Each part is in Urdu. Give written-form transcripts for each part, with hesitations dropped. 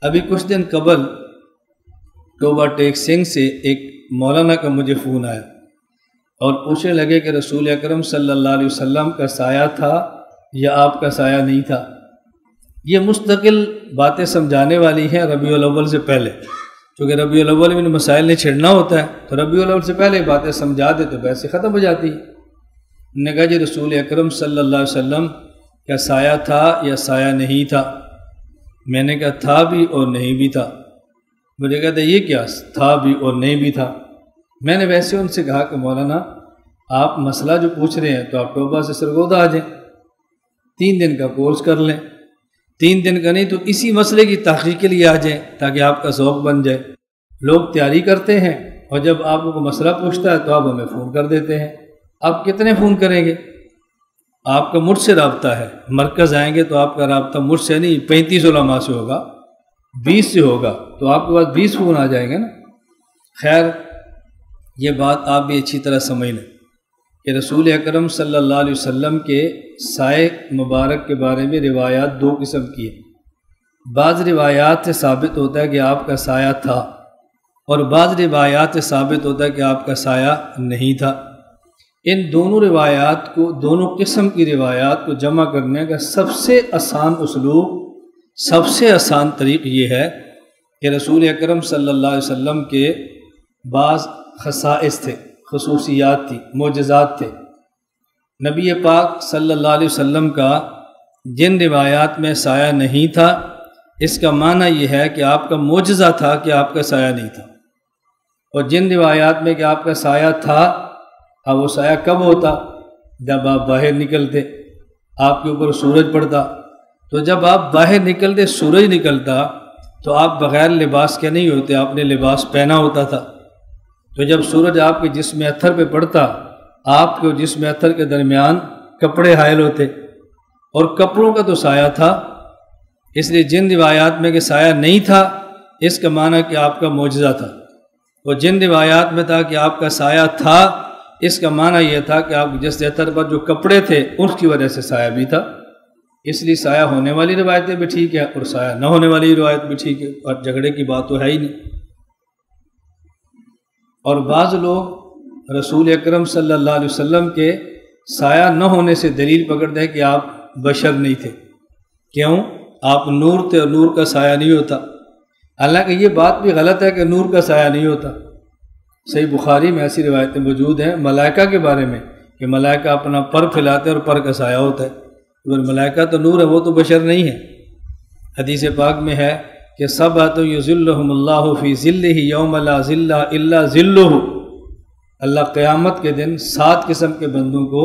ابھی کچھ دن قبل ٹوبہ ٹیک سنگھ سے ایک مولانا کا مجھے فون آیا اور پوچھنے لگے کہ رسول اکرم صلی اللہ علیہ وسلم کا سایہ تھا یا آپ کا سایہ نہیں تھا۔ یہ مستقل باتیں سمجھانے والی ہیں ربیع الاول سے پہلے، کیونکہ ربیع الاول میں مسائل نہیں چھڑنا ہوتا ہے، تو ربیع الاول سے پہلے باتیں سمجھا دے تو بحث ختم ہو جاتی ہے۔ نے کہا جی رسول اکرم صلی اللہ علیہ وسلم کا سایہ تھا یا سایہ نہیں تھا؟ میں نے کہا تھا بھی اور نہیں بھی تھا۔ مجھے کہتا یہ کیا تھا بھی اور نہیں بھی تھا؟ میں نے ویسے ان سے کہا کہ مولانا آپ مسئلہ جو پوچھ رہے ہیں تو آپ ٹوبہ سے سرگودہ آ جائیں، 3 دن کا کورس کر لیں، 3 دن کا نہیں تو اسی مسئلے کی تحقیق کے لیے آ جائیں تاکہ آپ کا ذوق بن جائے۔ لوگ تیاری کرتے ہیں اور جب آپ کو مسئلہ پوچھتا ہے تو آپ ہمیں فون کر دیتے ہیں۔ آپ کتنے فون کریں گے؟ آپ کا مجھ سے رابطہ ہے، مرکز آئیں گے تو آپ کا رابطہ مجھ سے نہیں 35 علماء سے ہوگا، 20 سے ہوگا، تو آپ کے پاس 20 فون آ جائیں گے نا۔ خیر یہ بات آپ بھی اچھی طرح سمجھ لیں کہ رسول اکرم صلی اللہ علیہ وسلم کے سائے مبارک کے بارے میں روایات 2 قسم کی ہیں۔ بعض روایات سے ثابت ہوتا ہے کہ آپ کا سایہ تھا اور بعض روایات سے ثابت ہوتا ہے کہ آپ کا سایہ نہیں تھا۔ ان دونوں روایات کو، دونوں قسم کی روایات کو جمع کرنے کا سب سے آسان اسلوب، سب سے آسان طریق یہ ہے کہ رسول اکرم صلی اللہ علیہ وسلم کے بعض خصائص تھے، خصوصیات تھی، معجزات تھے۔ نبی پاک صلی اللہ علیہ وسلم کا جن روایات میں سایہ نہیں تھا، اس کا معنی یہ ہے کہ آپ کا معجزہ تھا کہ آپ کا سایہ نہیں تھا، اور جن روایات میں کہ آپ کا سایہ تھا، اب وہ سایہ کب ہوتا؟ جب آپ باہر نکلتے، آپ کے اوپر سورج پڑتا، تو جب آپ باہر نکلتے سورج نکلتا تو آپ بغیر لباس کے نہیں ہوتے، آپ نے لباس پہنا ہوتا تھا۔ تو جب سورج آپ کے جسم اطہر پہ پڑتا، آپ کے جسم اطہر کے درمیان کپڑے حائل ہوتے، اور کپڑوں کا تو سایہ تھا۔ اس لیے جن روایات میں کہ سایہ نہیں تھا، اس کا معنی کہ آپ کا معجزہ تھا، اور جن روایات میں تھا کہ آپ کا سایہ تھا، اس کا معنی یہ تھا کہ آپ جس اطہر پر جو کپڑے تھے اس کی وجہ سے سایہ بھی تھا۔ اس لیے سایہ ہونے والی روایتیں بھی ٹھیک ہے اور سایہ نہ ہونے والی روایت بھی ٹھیک ہے، اور جھگڑے کی بات تو ہے ہی نہیں۔ اور بعض لوگ رسول اکرم صلی اللہ علیہ وسلم کے سایہ نہ ہونے سے دلیل پکڑتے ہیں کہ آپ بشر نہیں تھے۔ کیوں؟ آپ نور تھے اور نور کا سایہ نہیں ہوتا۔ حالانکہ یہ بات بھی غلط ہے کہ نور کا سایہ نہیں ہوتا۔ صحیح بخاری میں ایسی روایتیں موجود ہیں ملائکہ کے بارے میں کہ ملائکہ اپنا پر پھیلاتے اور پر کا سایہ ہوتا ہے، اور ملائکہ تو نور ہے، وہ تو بشر نہیں ہے۔ حدیث پاک میں ہے کہ سبعۃ یظلھم اللہ فی ظلہ یوم لا ظل الا ظلہ، اللہ قیامت کے دن 7 قسم کے بندوں کو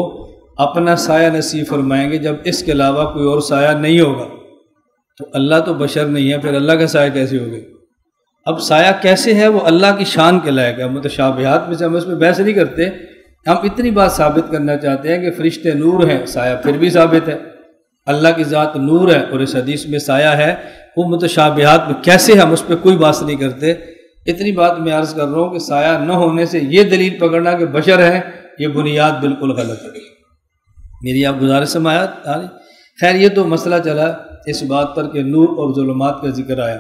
اپنا سایہ نصیب فرمائیں گے جب اس کے علاوہ کوئی اور سایہ نہیں ہوگا۔ تو اللہ تو بشر نہیں ہے، پھر اللہ کا سایہ کیسے ہوگا؟ اب سایہ کیسے ہے؟ وہ اللہ کی شان کے لائق ہے۔ متشابہات میں سے ہم اس میں بحث نہیں کرتے، ہم اتنی بات ثابت کرنا چاہتے ہیں کہ فرشتے نور ہیں، سایہ پھر بھی ثابت ہے۔ اللہ کی ذات نور ہے اور اس حدیث میں سایہ ہے، وہ متشابہات میں کیسے ہم اس پہ کوئی بات نہیں کرتے۔ اتنی بات میں عرض کر رہا ہوں کہ سایہ نہ ہونے سے یہ دلیل پکڑنا کہ بشر ہے، یہ بنیاد بالکل غلط ہے۔ میری آپ گزارش سماعت آ رہی؟ خیر یہ تو مسئلہ چلا اس بات پر کہ نور اور ظلمات کا ذکر آیا۔